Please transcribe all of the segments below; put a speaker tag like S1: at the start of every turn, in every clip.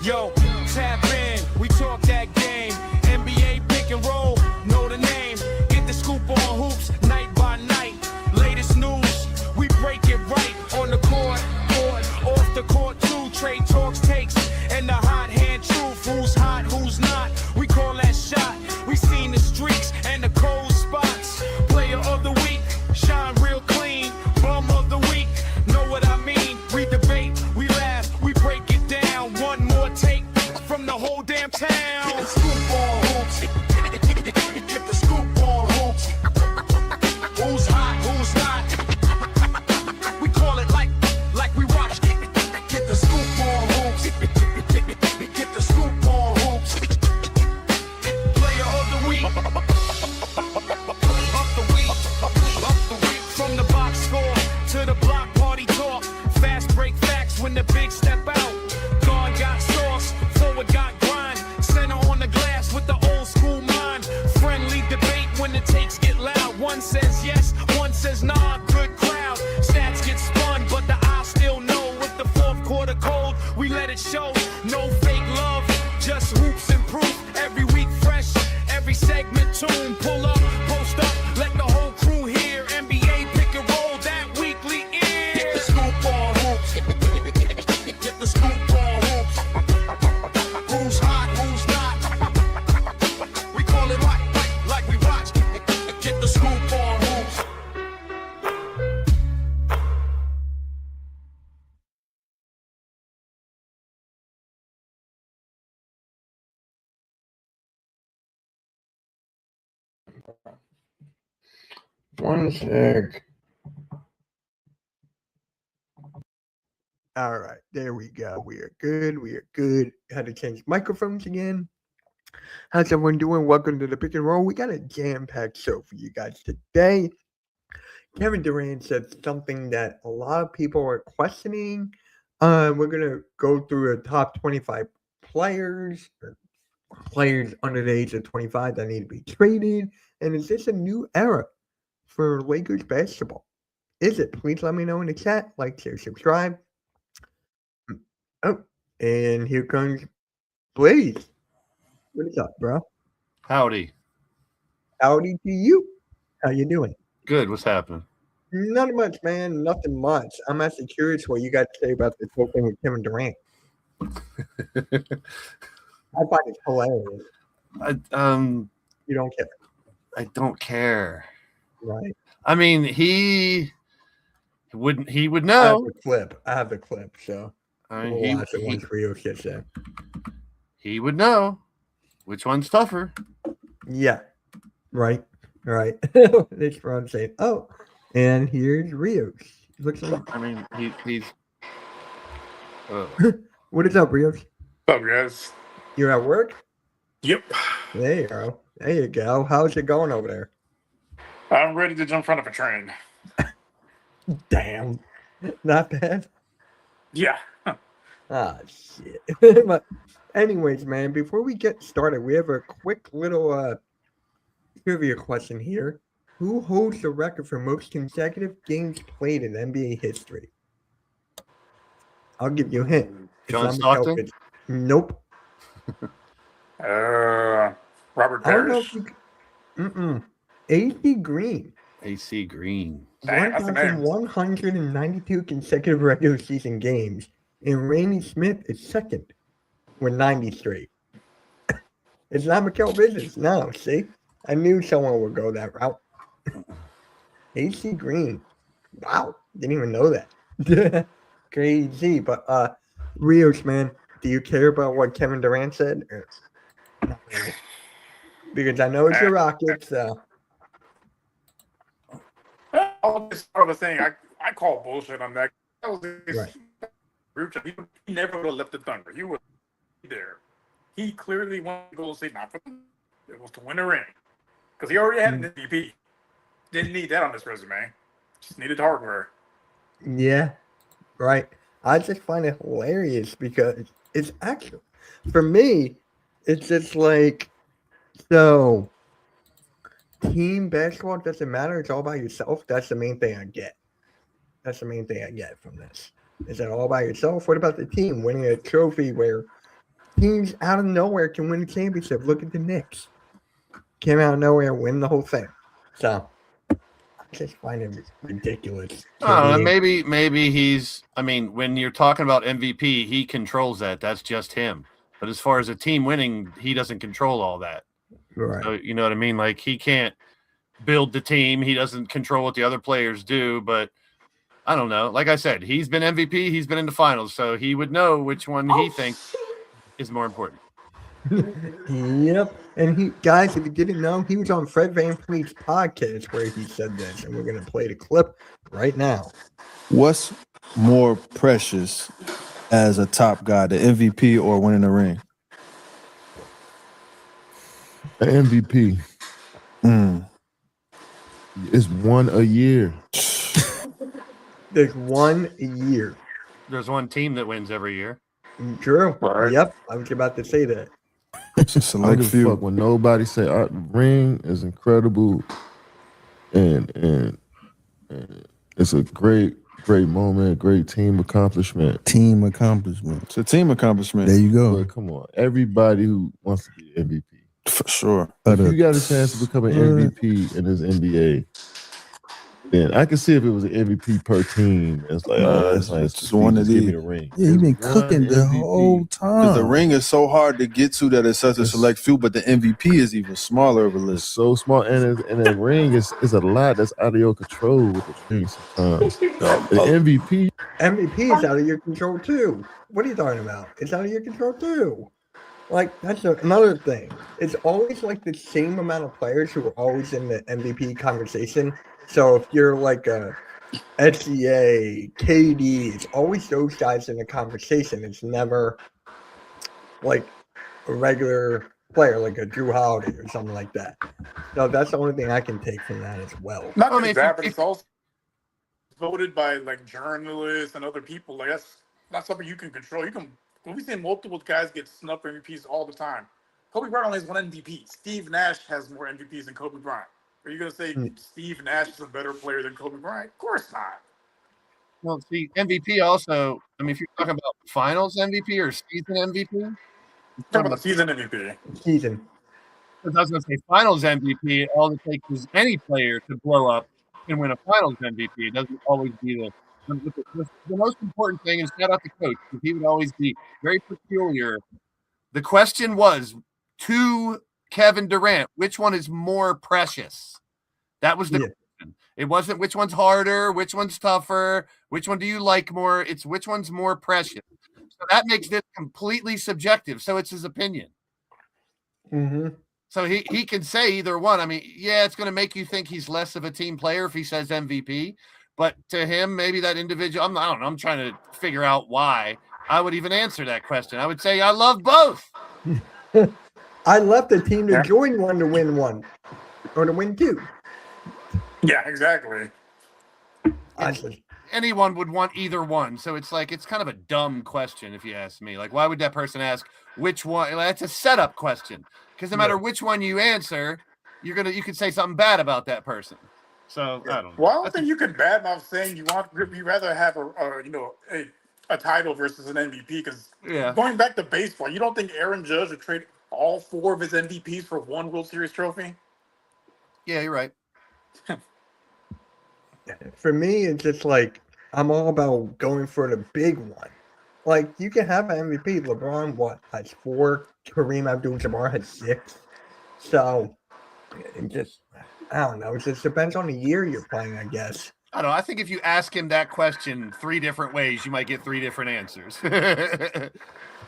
S1: Yo, tap in, we talk that game. NBA pick and roll, know the name. Get the scoop on hoops, night by night. Latest news, we break it right on the court, off the court too. Trade talks, takes, and the hot hand truth. Who's hot, who's not? We call that shot. We seen the streaks and the cold spots. Player of the week, shine real clean. Bum of the week, know what I mean? We debate, we laugh, we break it down. One more take from the whole damn town. Get the scoop on hoops. Get the scoop on hoops. Who's hot, who's not? We call it like we watch. Get the scoop on hoops. Get the scoop on hoops. Player of the week. Up the week. From the box score to the block party talk. Fast break facts when the big step out. Guard got sauce, forward got grind. Center on the glass with the old school mind. Friendly debate when the takes get loud. One says yes, one says nah. Good crowd. Stats get spun, but the eye still know. With the fourth quarter cold, we let it show. No fake love, just hoops and proof. Every week fresh, every segment tune. Pull up, post up, let the whole crew hear. NBA pick and roll that weekly ear. Get the scoop on hoops. Get the scoop on hoops. Who's hot, who's not? We call it like we watch. Get the scoop on hoops.
S2: One sec.
S3: All right, there we go. We are good. We are good. Had to change microphones again. How's everyone doing? Welcome to the pick and roll. We got a jam-packed show for you guys today. Kevin Durant said something that a lot of people are questioning. We're gonna go through a top 25 players, or players under the age of 25 that need to be traded. And is this a new era for Lakers basketball? Is it? Please let me know in the chat. Like, share, subscribe. Oh, and here comes Blaze. What is up, bro?
S4: Howdy.
S3: Howdy to you. How you doing?
S4: Good. What's happening?
S3: Not much, man. Nothing much. I'm actually curious what you got to say about this whole thing with Kevin Durant. I find it hilarious. You don't care.
S4: I don't care.
S3: Right.
S4: I mean, he would
S3: I
S4: know.
S3: have the clip, so
S4: I
S3: we'll
S4: mean,
S3: watch it once Rio gets there.
S4: he would know which one's tougher.
S3: Yeah. Right. That's what I'm saying. Oh, and here's Rios. Looks like.
S4: I mean, he's.
S3: What is up, Rios?
S5: What's up, guys?
S3: You're at work?
S5: Yep.
S3: There you go. There you go. How's it going over there?
S5: I'm ready to jump in front of a train.
S3: Damn. Not bad.
S5: Yeah.
S3: Ah, shit. But anyways, man, before we get started, we have a quick little trivia question here. Who holds the record for most consecutive games played in NBA history? I'll give you a hint. It's
S4: John
S3: not
S4: Stockton?
S3: Mikel Fitz- Nope.
S5: Robert
S3: I don't know
S5: Parrish.
S3: if you... AC Green.
S4: AC Green.
S5: Dang, that's the name.
S3: 1,192 consecutive regular season games. And Randy Smith is second with 90 straight. It's not Mikel Bridges. No, see? I knew someone would go that route. AC Green. Wow. Didn't even know that. Crazy. But Rios, man, do you care about what Kevin Durant said? Not really. Because I know it's your Rockets, so.
S5: All this other thing, I call bullshit on that. That was this
S3: Right.
S5: group chat. He never would have left the Thunder. He was there. He clearly wanted to go State, not for them. It was to win a ring. Because he already had an MVP. Didn't need that on his resume. Just needed hardware.
S3: Yeah, right. I just find it hilarious because it's actually, for me, it's just like, so team basketball doesn't matter. It's all by yourself. That's the main thing I get. That's the main thing I get from this. Is it all by yourself? What about the team winning a trophy where teams out of nowhere can win a championship. Look at the Knicks. Came out of nowhere, win the whole thing. So I just find it ridiculous.
S4: I don't know. Maybe he's. I mean, when you're talking about MVP, he controls that. That's just him. But as far as a team winning, he doesn't control all that.
S3: Right.
S4: So you know what I mean? Like he can't build the team. He doesn't control what the other players do. But I don't know. Like I said, he's been MVP. He's been in the finals, so he would know which one he thinks is more important.
S3: Yep. And he, guys, if you didn't know, he was on Fred VanVleet's podcast where he said this, and we're gonna play the clip right now.
S6: What's more precious as a top guy, the MVP or winning the ring?
S2: The MVP. It's one a year.
S3: There's one a year.
S4: There's one team that wins every year.
S3: True.
S5: Right.
S3: Yep. I was about to say that.
S6: It's a
S2: I don't
S6: select
S2: give a
S6: few.
S2: fuck when nobody say our ring is incredible, and it's a great moment, great team accomplishment.
S6: Team accomplishment. It's a team accomplishment. There you go.
S2: But come on, everybody who wants to be MVP,
S6: For sure.
S2: if you got a chance to become an MVP in this NBA, then I can see if it was an MVP per team. It's like, oh, that's nice.
S6: Just one of
S2: Just give me
S6: these.
S2: the ring.
S6: Yeah, you've been
S2: There's one
S6: cooking the
S2: MVP.
S6: whole time. Because the ring is so hard to get to that it's such a select few, but the MVP is even smaller of a
S2: It's
S6: list.
S2: so small, and the ring is a lot that's out of your control with the ring sometimes. The MVP,
S3: MVP is out of your control too. What are you talking about? It's out of your control too. Like that's another thing. It's always like the same amount of players who are always in the MVP conversation. So if you're like a SCA, KD, it's always those guys in the conversation. It's never like a regular player like a Drew Holiday or something like that. So that's the only thing I can take from that as well.
S5: Not
S4: I mean,
S5: only
S4: if
S5: that,
S4: you-
S5: but it's also voted by like journalists and other people. Like that's not something you can control. We've seen multiple guys get snubbed for MVPs all the time. Kobe Bryant only has one MVP. Steve Nash has more MVPs than Kobe Bryant. Are you going to say Steve Nash is a better player than Kobe Bryant? Of course not.
S4: Well, see, MVP also. I mean, if you're talking about Finals MVP or season MVP,
S5: Talk about the season MVP.
S3: Season.
S4: because I was going to say Finals MVP. All it takes is any player to blow up and win a Finals MVP. It doesn't always be the most important thing. Is shout out to coach because he would always be very peculiar. The question was to Kevin Durant, which one is more precious? That was the question. It wasn't which one's harder, which one's tougher, which one do you like more? It's which one's more precious. So that makes this completely subjective. So it's his opinion.
S3: Mm-hmm.
S4: So he can say either one. I mean, yeah, it's going to make you think he's less of a team player if he says MVP. But to him, maybe that individual, I don't know. I'm trying to figure out why I would even answer that question. I would say I love both.
S3: I left the team to join one to win one or to win two.
S5: Yeah, exactly.
S4: Anyone would want either one. So it's like, it's kind of a dumb question if you ask me. Like, why would that person ask which one? That's a setup question. Because no matter which one you answer, you could say something bad about that person. So I don't know.
S5: Well, I don't think you could badmouth saying you rather have a title versus an MVP because going back to baseball, you don't think Aaron Judge would trade all 4 of his MVPs for one World Series trophy?
S4: Yeah, you're right.
S3: For me, it's just like I'm all about going for the big one. Like you can have an MVP. LeBron, has 4? Kareem Abdul-Jabbar has 6. So it just, I don't know. It just depends on the year you're playing, I guess.
S4: I don't know. I think if you ask him that question 3 different ways, you might get 3 different answers.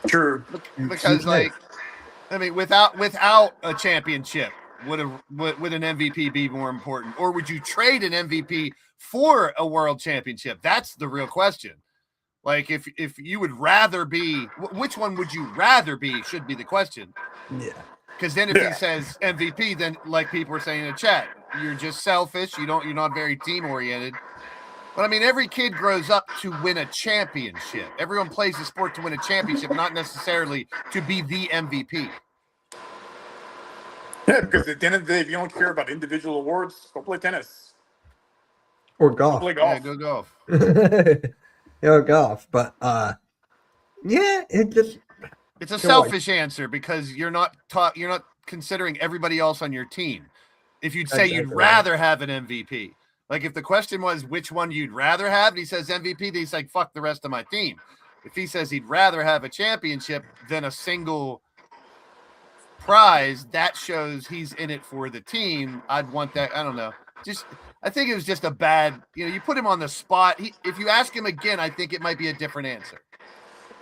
S5: True.
S4: Because, like, I mean, without a championship, would an MVP be more important, or would you trade an MVP for a world championship? That's the real question. Like, if you would rather be, which one would you rather be? Should be the question.
S3: Yeah.
S4: Because then if he says MVP, then like people were saying in the chat, you're just selfish. You're not very team oriented. But I mean, every kid grows up to win a championship. Everyone plays the sport to win a championship, not necessarily to be the MVP.
S5: Yeah, because at the end of the day, if you don't care about individual awards, go play tennis.
S3: Or golf.
S5: Go play golf.
S4: Yeah, go golf.
S3: Golf. But yeah, it just
S4: It's a selfish answer because you're not considering everybody else on your team. If you'd say you'd rather have an MVP, like if the question was which one you'd rather have, and he says MVP, then he's like, fuck the rest of my team. If he says he'd rather have a championship than a single prize, that shows he's in it for the team. I'd want that. I don't know. I think it was just a bad, you put him on the spot. If you ask him again, I think it might be a different answer.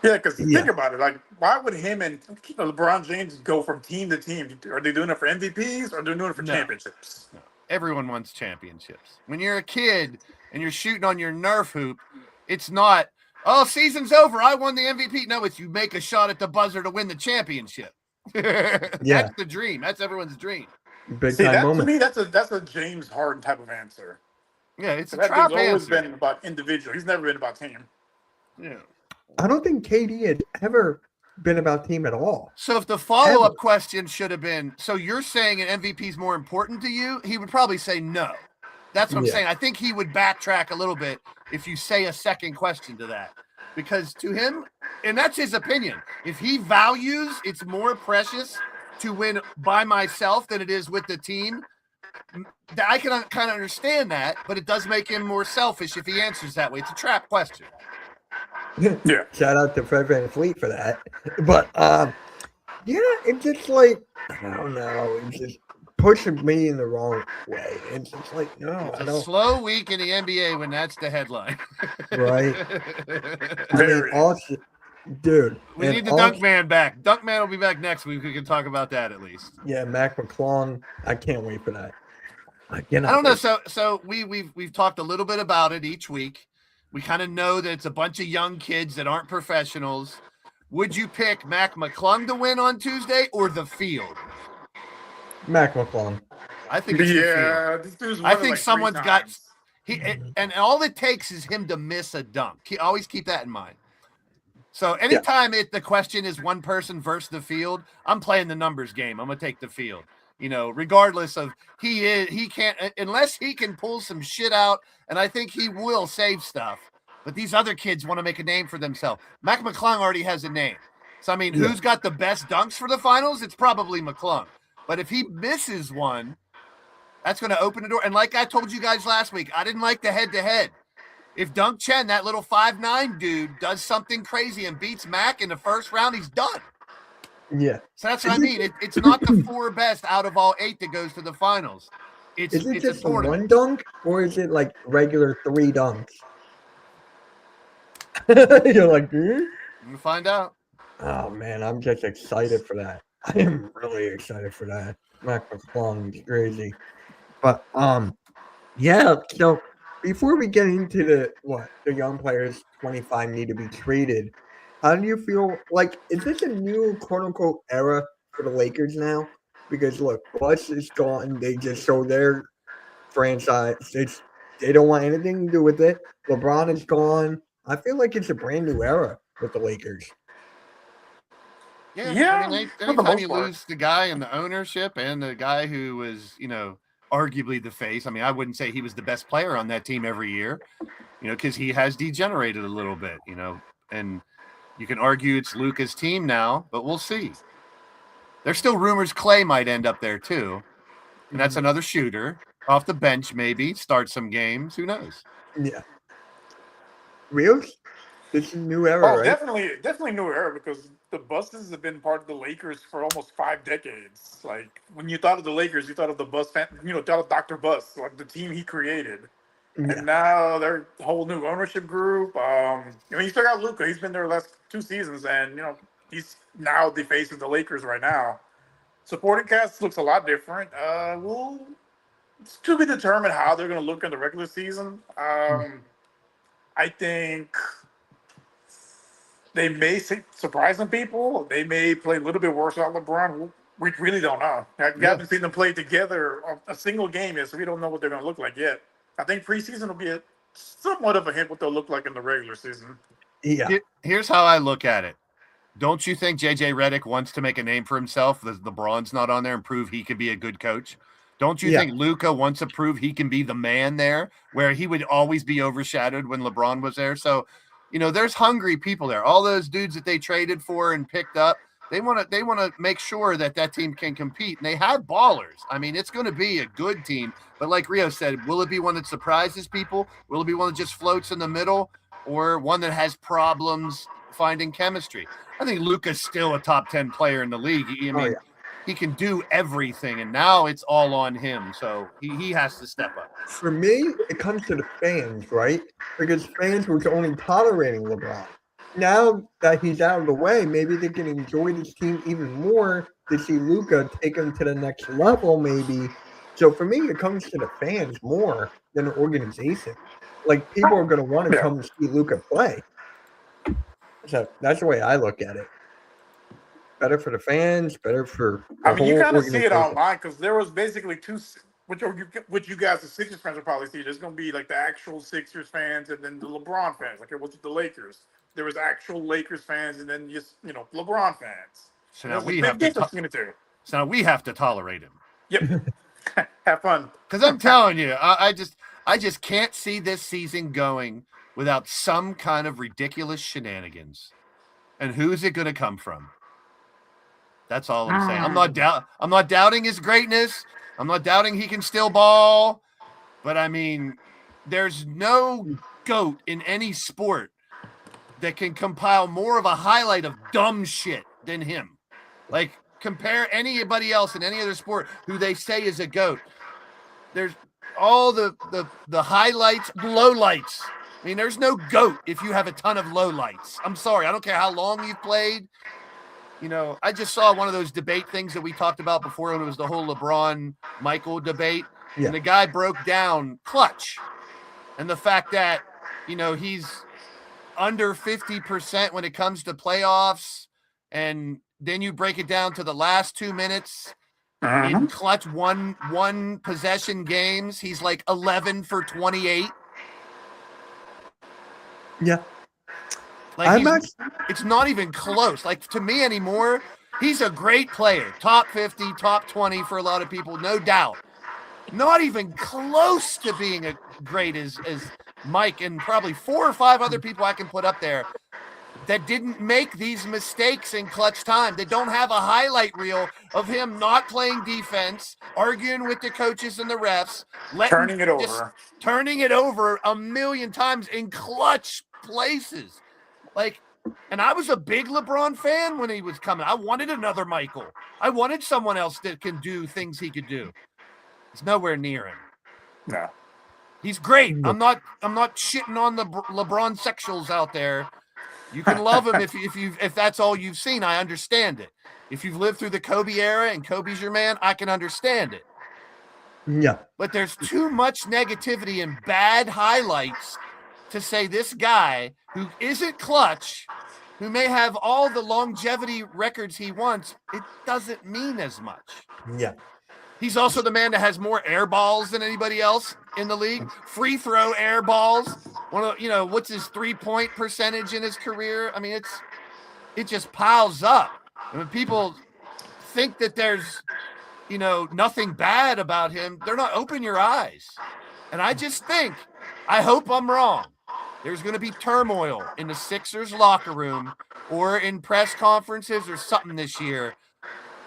S5: Yeah, because think about it. Like, why would him and LeBron James go from team to team? Are they doing it for MVPs or are they doing it for championships?
S4: No. Everyone wants championships. When you're a kid and you're shooting on your Nerf hoop, it's not, oh, season's over, I won the MVP. No, it's you make a shot at the buzzer to win the championship. That's the dream. That's everyone's dream.
S3: Big time moment.
S5: To me, that's a James Harden type of answer.
S4: Yeah, it's a
S5: trap
S4: answer.
S5: He's always been about individual. He's never been about team.
S4: Yeah.
S3: I don't think KD has ever been about team at all.
S4: So if the follow-up question should have been, so you're saying an MVP is more important to you, he would probably say no. That's what I'm saying. I think he would backtrack a little bit if you say a second question to that. Because to him, and that's his opinion, if he values it's more precious to win by myself than it is with the team, I can kind of understand that, but it does make him more selfish if he answers that way. It's a trap question.
S3: Yeah. Shout out to Fred VanVleet for that. But it's just like, I don't know, it's just pushing me in the wrong way. It's just like, no,
S4: it's a slow week in the NBA when that's the headline.
S3: Right. I mean, also, dude.
S4: We need the Dunk Man back. Dunk Man will be back next week. We can talk about that at least.
S3: Yeah, Mac McClung. I can't wait for that.
S4: I don't know. So we've talked a little bit about it each week. We kind of know that it's a bunch of young kids that aren't professionals. Would you pick Mac McClung to win on Tuesday or the field?
S3: Mac McClung.
S4: I think it's the field. I think someone's got and all it takes is him to miss a dunk. Always keep that in mind. So anytime the question is one person versus the field, I'm playing the numbers game. I'm gonna take the field. Regardless of he can't unless he can pull some shit out, and I think he will save stuff. But these other kids want to make a name for themselves. Mac McClung already has a name. So, I mean, who's got the best dunks for the finals? It's probably McClung. But if he misses one, that's going to open the door. And like I told you guys last week, I didn't like the head-to-head. If Dunk Chen, that little 5'9" dude, does something crazy and beats Mac in the first round, he's done.
S3: Yeah.
S4: So that's what I mean. It's not the 4 best out of all 8 that goes to the finals. Is it
S3: just one dunk, or is it like regular 3 dunks? You're like,
S4: I'm gonna find out.
S3: Oh man, I'm just excited for that. I am really excited for that. Mac McClung is crazy. But yeah. So before we get into the young players 25 need to be traded, how do you feel like, is this a new quote unquote era for the Lakers now? Because look, Bush is gone. They just show their franchise. They don't want anything to do with it. LeBron is gone. I feel like it's a brand new era with the Lakers.
S4: Yeah. I mean, anytime you lose the guy in the ownership and the guy who was, arguably the face. I mean, I wouldn't say he was the best player on that team every year, because he has degenerated a little bit, and you can argue it's Luka's team now, but we'll see. There's still rumors Clay might end up there too. And that's another shooter off the bench, maybe start some games. Who knows?
S3: Yeah. Really? This is a new era, right?
S5: Definitely new era, because the Busses have been part of the Lakers for almost 5 decades. Like, when you thought of the Lakers, you thought of the Bus fan, thought of Dr. Bus, like the team he created. Yeah. And now they're a whole new ownership group. You still got Luka. He's been there the last 2 seasons, and he's now the face of the Lakers right now. Supporting cast looks a lot different. It's to be determined how they're going to look in the regular season. I think they may surprise some people. They may play a little bit worse without LeBron. We really don't know. We haven't seen them play together a single game yet, so we don't know what they're going to look like yet. I think preseason will be somewhat of a hint what they'll look like in the regular season.
S3: Yeah.
S4: Here's how I look at it. Don't you think JJ Redick wants to make a name for himself? The Braun's not on there and prove he can be a good coach. Don't you think Luka wants to prove he can be the man there, where he would always be overshadowed when LeBron was there? So, there's hungry people there. All those dudes that they traded for and picked up, They want to make sure that team can compete, and they have ballers. I mean, it's going to be a good team. But like Rio said, will it be one that surprises people? Will it be one that just floats in the middle, or one that has problems finding chemistry? I think Luka's still a top 10 player in the league. I mean, he can do everything, and now it's all on him. So he has to step up.
S3: For me, it comes to the fans, right? Because fans were only tolerating LeBron. Now that he's out of the way, maybe they can enjoy this team even more to see Luka take him to the next level, maybe. So for me, it comes to the fans more than the organization. Like, people are going to want to come see Luka play. So that's the way I look at it. Better for the fans, better for the
S5: I mean, you
S3: whole
S5: kind of see it
S3: organization.
S5: online because there was basically two, which you guys, the Sixers fans, will probably see. There's going to be like the actual Sixers fans and then the LeBron fans, like it was with the Lakers. There was actual Lakers fans and then just LeBron fans.
S4: So now we have to. So now we have to tolerate him.
S5: Yep. Have fun.
S4: Because I'm telling you, I just can't see this season going without some kind of ridiculous shenanigans. And who's it going to come from? That's all I'm saying. I'm not doubting his greatness. I'm not doubting he can still ball. But I mean, there's no GOAT in any sport that can compile more of a highlight of dumb shit than him. Like, compare anybody else in any other sport who they say is a GOAT. There's all the highlights, lowlights. I mean, there's no GOAT if you have a ton of lowlights. I'm sorry. I don't care how long you've played. I just saw one of those debate things that we talked about before when it was the whole LeBron-Michael debate. Yeah. And the guy broke down clutch and the fact that, he's under 50% when it comes to playoffs. And then you break it down to the last 2 minutes. In clutch one possession games, he's like 11 for 28.
S3: Yeah.
S4: Like it's not even close. Like, to me anymore, he's a great player. Top 50, top 20 for a lot of people, no doubt. Not even close to being as great as Mike and probably 4 or 5 other people I can put up there that didn't make these mistakes in clutch time. They don't have a highlight reel of him not playing defense, arguing with the coaches and the refs,
S5: turning it over
S4: a million times in clutch places. Like, and I was a big LeBron fan when he was coming. I wanted another Michael. I wanted someone else that can do things he could do. He's nowhere near him.
S5: No.
S4: He's great. I'm not shitting on the LeBron sexuals out there. You can love him if that's all you've seen. I understand it. If you've lived through the Kobe era and Kobe's your man, I can understand it.
S3: Yeah.
S4: But there's too much negativity and bad highlights to say this guy who isn't clutch, who may have all the longevity records he wants, it doesn't mean as much.
S3: Yeah.
S4: He's also the man that has more air balls than anybody else in the league. Free throw air balls. One of what's his 3-point percentage in his career? I mean, it just piles up. I mean, people think that there's nothing bad about him. They're not. Open your eyes. And I just think, I hope I'm wrong. There's going to be turmoil in the Sixers locker room or in press conferences or something this year.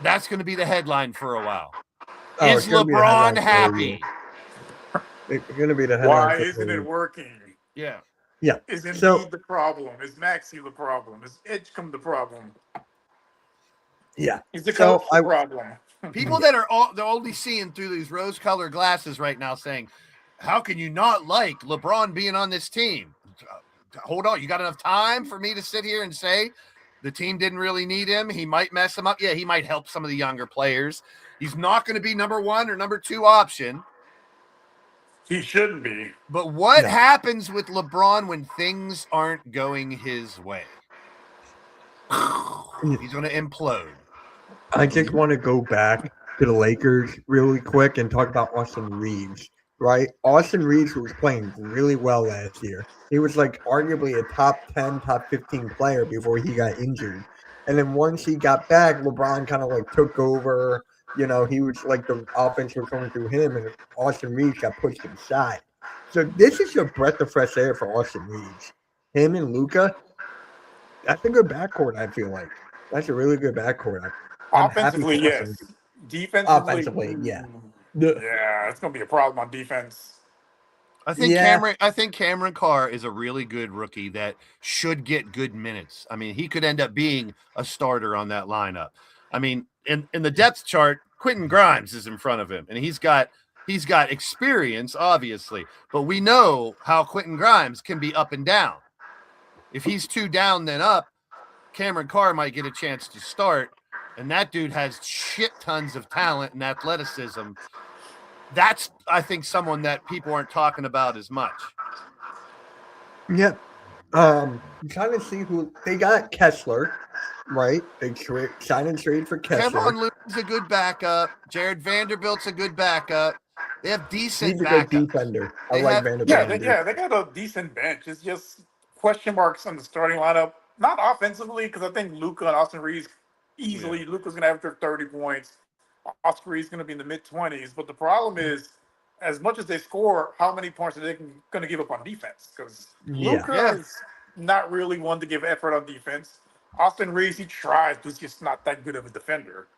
S4: That's going to be the headline for a while. Is LeBron happy?
S3: It's going to be the headline.
S5: Why isn't it working?
S4: Yeah.
S3: Yeah.
S5: Is Embiid the problem? Is Maxey the problem? Is Edgecombe the problem?
S3: Yeah.
S5: Is the coach the problem?
S4: People that are they're only seeing through these rose-colored glasses right now saying, how can you not like LeBron being on this team? Hold on. You got enough time for me to sit here and say the team didn't really need him? He might mess them up. Yeah, he might help some of the younger players. He's not going to be number 1 or number 2 option.
S5: He shouldn't be.
S4: But what happens with LeBron when things aren't going his way? He's going to implode.
S3: I just want to go back to the Lakers really quick and talk about Austin Reeves, right? Austin Reeves was playing really well last year. He was like arguably a top 10, top 15 player before he got injured. And then once he got back, LeBron kind of like took over. He was like the offense was coming through him, and Austin Reeves got pushed inside. So this is a breath of fresh air for Austin Reeves. Him and Luka, that's a good backcourt, I feel like. That's a really good backcourt. I'm happy
S5: Offensively,
S3: for Western.
S5: yes. Defensively,
S3: Offensively, yeah.
S5: yeah, it's gonna be a problem on defense.
S4: I think
S3: Yeah.
S4: Cameron Carr is a really good rookie that should get good minutes. I mean, he could end up being a starter on that lineup. I mean, in the depth chart, Quentin Grimes is in front of him, and he's got experience, obviously, but we know how Quentin Grimes can be up and down. If he's too down then up, Cameron Carr might get a chance to start, and that dude has shit tons of talent and athleticism. That's, I think, someone that people aren't talking about as much.
S3: Yep. I'm trying to see who they got. Kessler, right? They sign and trade for Kessler.
S4: Kevin Durant's a good backup. Jared Vanderbilt's a good backup. They have decent
S3: He's a good
S4: backups.
S3: defender. I
S4: They
S3: like
S4: have-
S3: Vanderbilt.
S5: They got a decent bench. It's just question marks on the starting lineup. Not offensively, because I think Luka and Austin Reeves easily. Luka's gonna have 30 points. Austin Reeves gonna be in the mid-20s. But the problem is, as much as they score, how many points are they going to give up on defense? Because Luka is not really one to give effort on defense. Austin Reeves, he tries, but he's just not that good of a defender.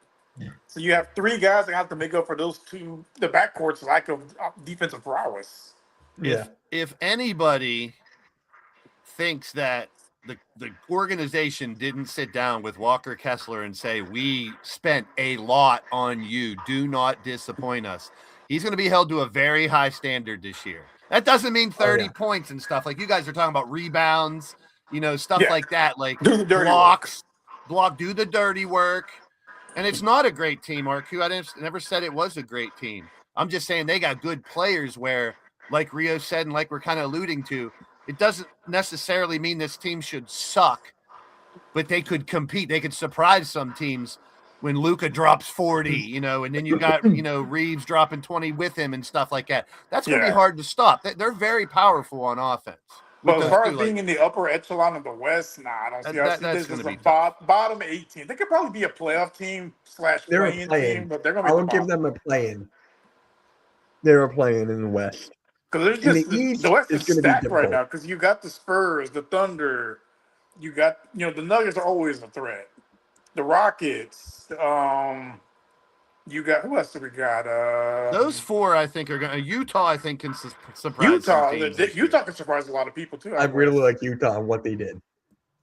S5: So you have three guys that have to make up for those two, the backcourt's lack of defensive prowess.
S3: Yeah.
S4: If anybody thinks that the organization didn't sit down with Walker Kessler and say, we spent a lot on you, do not disappoint us, he's going to be held to a very high standard this year. That doesn't mean 30 points and stuff. Like you guys are talking about rebounds, stuff like that. Like
S5: do the dirty
S4: do the dirty work. And it's not a great team, RQ. I never said it was a great team. I'm just saying they got good players where, like Rio said, and like we're kind of alluding to, it doesn't necessarily mean this team should suck, but they could compete. They could surprise some teams when Luka drops 40, and then you got, Reeves dropping 20 with him and stuff like that. That's going to be hard to stop. They're very powerful on offense.
S5: But as far as being in the upper echelon of the West, I don't see. I see this as a bottom 18. They could probably be a playoff team / play-in team, but they're going to be.
S3: I would give them a play-in. They're playing in the West.
S5: Because the West is stacked right now. Because you got the Spurs, the Thunder, you got the Nuggets are always a threat. The Rockets, you got who else do we got?
S4: Those four, I think, are going to. Utah, I think, can surprise.
S5: Utah can surprise a lot of people too.
S3: I really like Utah and what they did.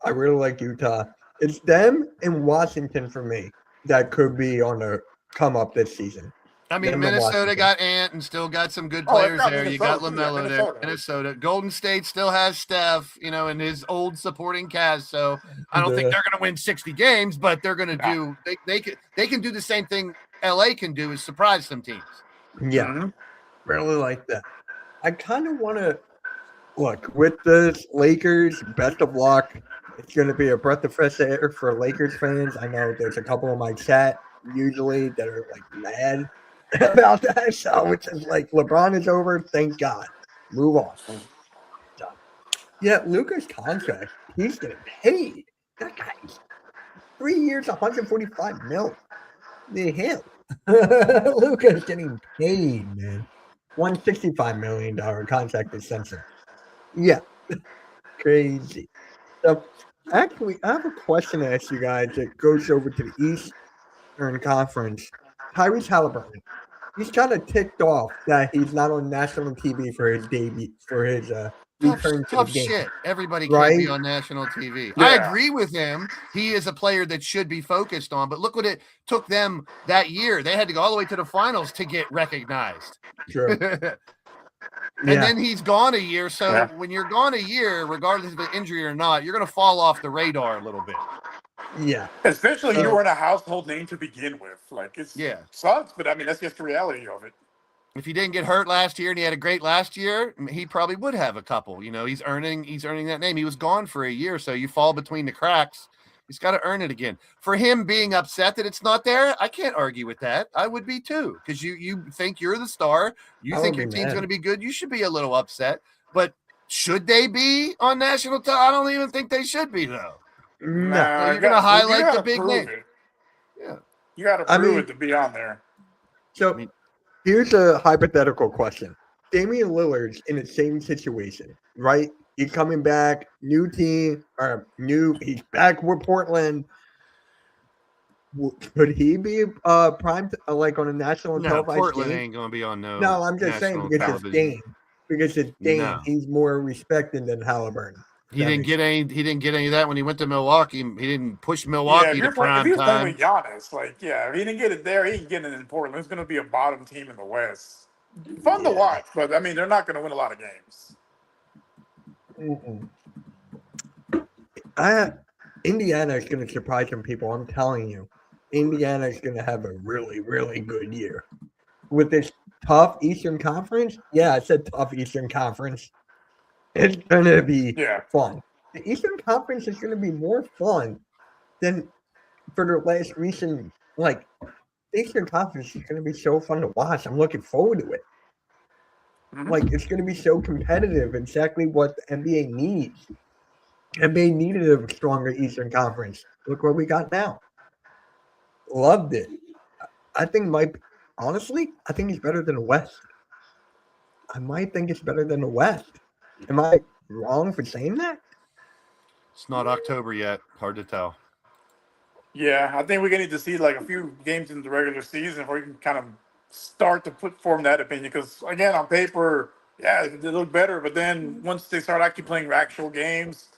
S3: I really like Utah. It's them and Washington for me that could be on a come up this season.
S4: I mean, Minnesota got Ant and still got some good players there. You got LaMelo there. Minnesota. Golden State still has Steph, and his old supporting cast. So I don't think they're going to win 60 games, but they're going to do. They can do the same thing LA can do, is surprise some teams.
S3: Yeah, really like that. I kind of want to look with the Lakers. Best of luck. It's going to be a breath of fresh air for Lakers fans. I know there's a couple of my chat usually that are like mad about that. So it's just like LeBron is over. Thank God. Move on. Done. Yeah, Luka's contract. He's getting paid. That guy's 3 years, 145 mil. The hell. Luka's getting paid, man. $165 million contract extension. Yeah. Crazy. So actually, I have a question to ask you guys that goes over to the Eastern Conference. Tyrese Halliburton. He's kind of ticked off that he's not on national TV for his debut, for his return to the game.
S4: Shit. Everybody can't be on national TV. Yeah. I agree with him. He is a player that should be focused on, but look what it took them that year. They had to go all the way to the finals to get recognized.
S3: Sure.
S4: And then he's gone a year. So when you're gone a year, regardless of an injury or not, you're going to fall off the radar a little bit.
S3: Yeah.
S5: Especially you weren't a household name to begin with. Like, it's sucks, but I mean, that's just the reality of it.
S4: If he didn't get hurt last year and he had a great last year, he probably would have a couple. He's earning that name. He was gone for a year, so you fall between the cracks. He's got to earn it again. For him being upset that it's not there, I can't argue with that. I would be too, because you think you're the star. You think your team's going to be good. You should be a little upset. But should they be on national television? I don't even think they should be, though.
S5: No,
S4: you're going to highlight the big name.
S5: Yeah, you got to prove it to be on there.
S3: So here's a hypothetical question: Damian Lillard's in the same situation, right? He's coming back, new team, he's back with Portland. Could he be like on a national
S4: No,
S3: televised
S4: Portland
S3: game?
S4: ain't going to be on
S3: No, I'm just saying
S4: national
S3: because it's
S4: television.
S3: Dame. Because it's Dame,
S4: No.
S3: he's more respected than Halliburton.
S4: He didn't get any of that when he went to Milwaukee. He didn't push Milwaukee
S5: if
S4: to
S5: if
S4: prime
S5: he was playing
S4: time.
S5: with Giannis, like, yeah, if he didn't get it there, he can get it in Portland. It's going to be a bottom team in the West. Fun to watch, but I mean, they're not going to win a lot of games.
S3: Indiana is going to surprise some people. I'm telling you, Indiana is going to have a really, really good year with this tough Eastern Conference. Yeah, I said tough Eastern Conference. It's going to be fun. The Eastern Conference is going to be more fun than for the last recent. Like, the Eastern Conference is going to be so fun to watch. I'm looking forward to it. Like, it's going to be so competitive. Exactly what the NBA needs. NBA needed a stronger Eastern Conference. Look what we got now. Loved it. I think honestly, I think it's better than the West. I might think it's better than the West. Am I wrong for saying that?
S4: It's not October yet. Hard to tell.
S5: Yeah, I think we're going to need to see like a few games in the regular season before we can kind of start to form that opinion. Because again, on paper, yeah, they look better, but then once they start actually playing actual games,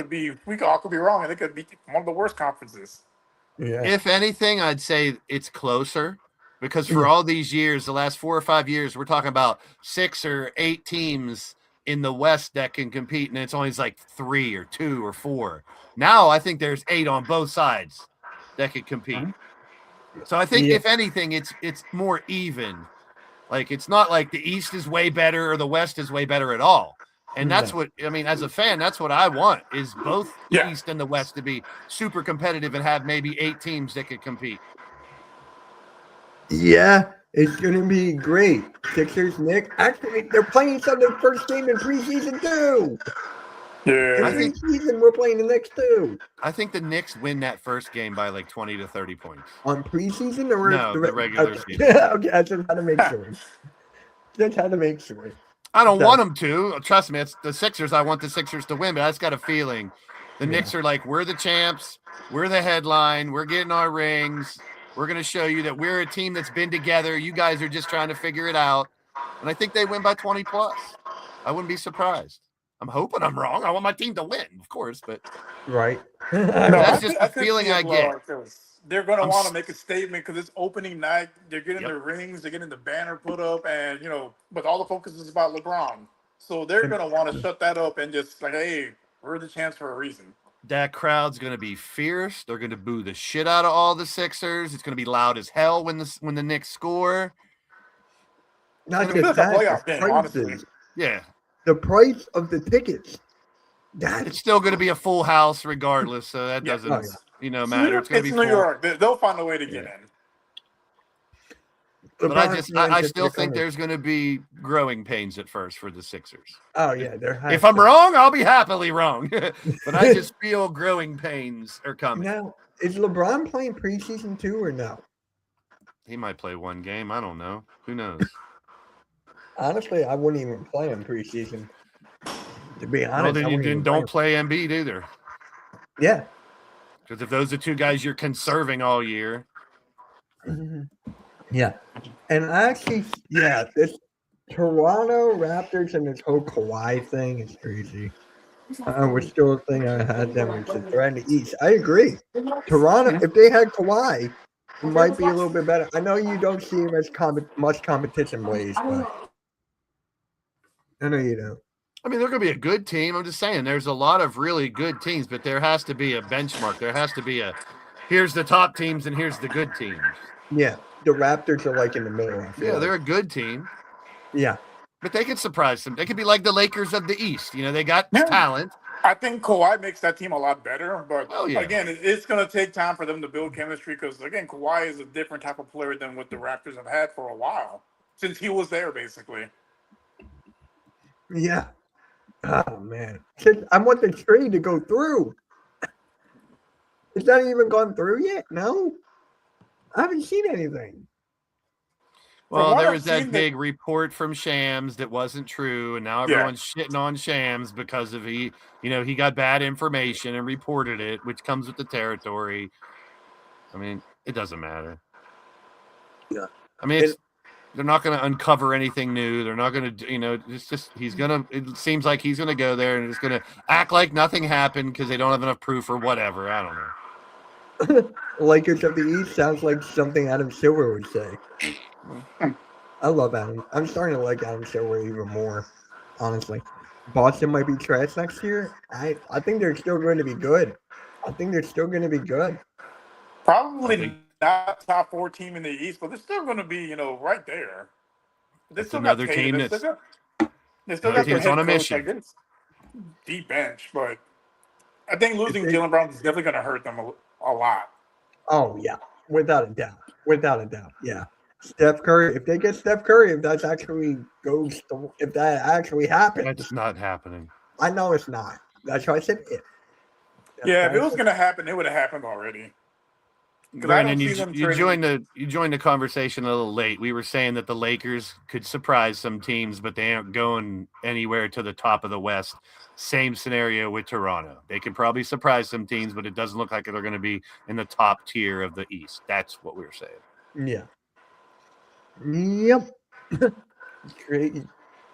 S5: we all could be wrong, and it could be one of the worst conferences.
S3: Yeah.
S4: If anything, I'd say it's closer because for all these years, the last 4 or 5 years, we're talking about 6 or 8 teams in the West that can compete, and it's only like 3 or 2 or 4. Now I think there's 8 on both sides that could compete. So I think if anything, it's more even. Like it's not like the East is way better or the West is way better at all. And that's what I mean, as a fan, that's what I want is both the East and the West to be super competitive and have maybe 8 teams that could compete.
S3: Yeah, it's gonna be great. Sixers, Nick. Actually, they're playing each other first game in preseason too.
S5: Yeah,
S3: in preseason we're playing the Knicks too.
S4: I think the Knicks win that first game by like 20 to 30 points.
S3: On preseason or
S4: no, the regular season.
S3: Okay, I just had to make sure.
S4: I don't want them to. Trust me, it's the Sixers. I want the Sixers to win, but I just got a feeling the Knicks are like, we're the champs. We're the headline. We're getting our rings. We're going to show you that we're a team that's been together. You guys are just trying to figure it out. And I think they win by 20 plus. I wouldn't be surprised. I'm hoping I'm wrong. I want my team to win, of course, but
S3: right.
S4: That's just the feeling I get.
S5: They're going to want to make a statement because it's opening night. They're getting their rings. They're getting the banner put up, and but all the focus is about LeBron. So they're going to want to shut that up and just like, hey, we're the champs for a reason.
S4: That crowd's going to be fierce. They're going to boo the shit out of all the Sixers. It's going to be loud as hell when the Knicks score.
S3: Not just that,
S5: playoff game, honestly.
S4: Yeah.
S3: The price of the tickets.
S4: It's still going to be a full house regardless, so that doesn't matter. It's going to be
S5: New York. They'll find a way to get in.
S4: But I still think there's going to be growing pains at first for the Sixers.
S3: Oh yeah,
S4: if I'm wrong, I'll be happily wrong. But I just feel growing pains are coming.
S3: Now, is LeBron playing preseason too or no?
S4: He might play one game. I don't know. Who knows?
S3: Honestly, I wouldn't even play him preseason. To be honest,
S4: well, then don't play Embiid either.
S3: Yeah.
S4: Because if those are 2 guys you're conserving all year.
S3: Yeah. And actually, this Toronto Raptors and this whole Kawhi thing is crazy. We're still a thing I had them with the threat in the East. I agree. Toronto, if they had Kawhi, it might be a little bit better. I know you don't see him as much competition, Blaze, but I know you don't.
S4: I mean, they're going to be a good team. I'm just saying there's a lot of really good teams, but there has to be a benchmark. There has to be here's the top teams and here's the good teams.
S3: Yeah, the Raptors are like in the middle.
S4: Yeah, they're a good team.
S3: Yeah.
S4: But they could surprise them. They could be like the Lakers of the East. They got talent.
S5: I think Kawhi makes that team a lot better. But again, it's going to take time for them to build chemistry because, again, Kawhi is a different type of player than what the Raptors have had for a while since he was there, basically.
S3: Yeah. Oh, man. I want the trade to go through. Is that even gone through yet? No? I haven't seen anything.
S4: Well, there was that big report from Shams that wasn't true, and now everyone's shitting on Shams because of he got bad information and reported it, which comes with the territory. I mean, it doesn't matter.
S3: Yeah.
S4: I mean, they're not going to uncover anything new. They're not going to, it's just it seems like he's going to go there and it's going to act like nothing happened because they don't have enough proof or whatever. I don't know.
S3: Lakers of the East sounds like something Adam Silver would say. I love Adam. I'm starting to like Adam Silver even more, honestly. Boston might be trash next year. I think they're still going to be good. I think they're still going to be good.
S5: Probably not top 4 team in the East, but they're still going to be, right there. They
S4: That's
S5: still
S4: another
S5: got
S4: team
S5: Tatum.
S4: that's
S5: They still got their
S4: team's on
S5: head
S4: a
S5: coach.
S4: mission.
S5: Like, it's deep bench, but I think losing Jaylen Brown is definitely going to hurt them a lot.
S3: Oh yeah, without a doubt. Without a doubt, yeah. Steph Curry. If they get Steph Curry, if that actually happens,
S4: That's not happening.
S3: I know it's not. That's why I said if.
S5: If it was going to happen, it would have happened already.
S4: Brandon, you joined the conversation a little late. We were saying that the Lakers could surprise some teams, but they aren't going anywhere to the top of the West. Same scenario with Toronto. They could probably surprise some teams, but it doesn't look like they're going to be in the top tier of the East. That's what we were saying.
S3: Yeah. Yep. Great.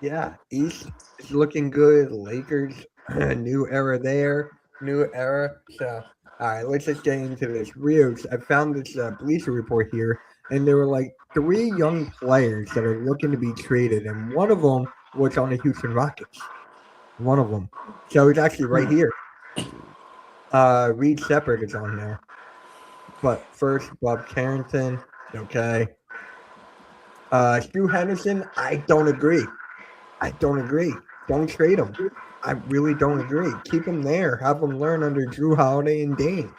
S3: Yeah. East is looking good. Lakers, new era there. New era. So, all right, let's just get into this. Rios, I found this Bleacher Report here, and there were like 3 young players that are looking to be traded, and one of them was on the Houston Rockets. One of them. So it's actually right here. Reed Shepard is on there. But first, Bob Carrington. Okay. Stu Henderson, I don't agree. Don't trade him. I really don't agree. Keep him there. Have him learn under Drew Holiday and Dame.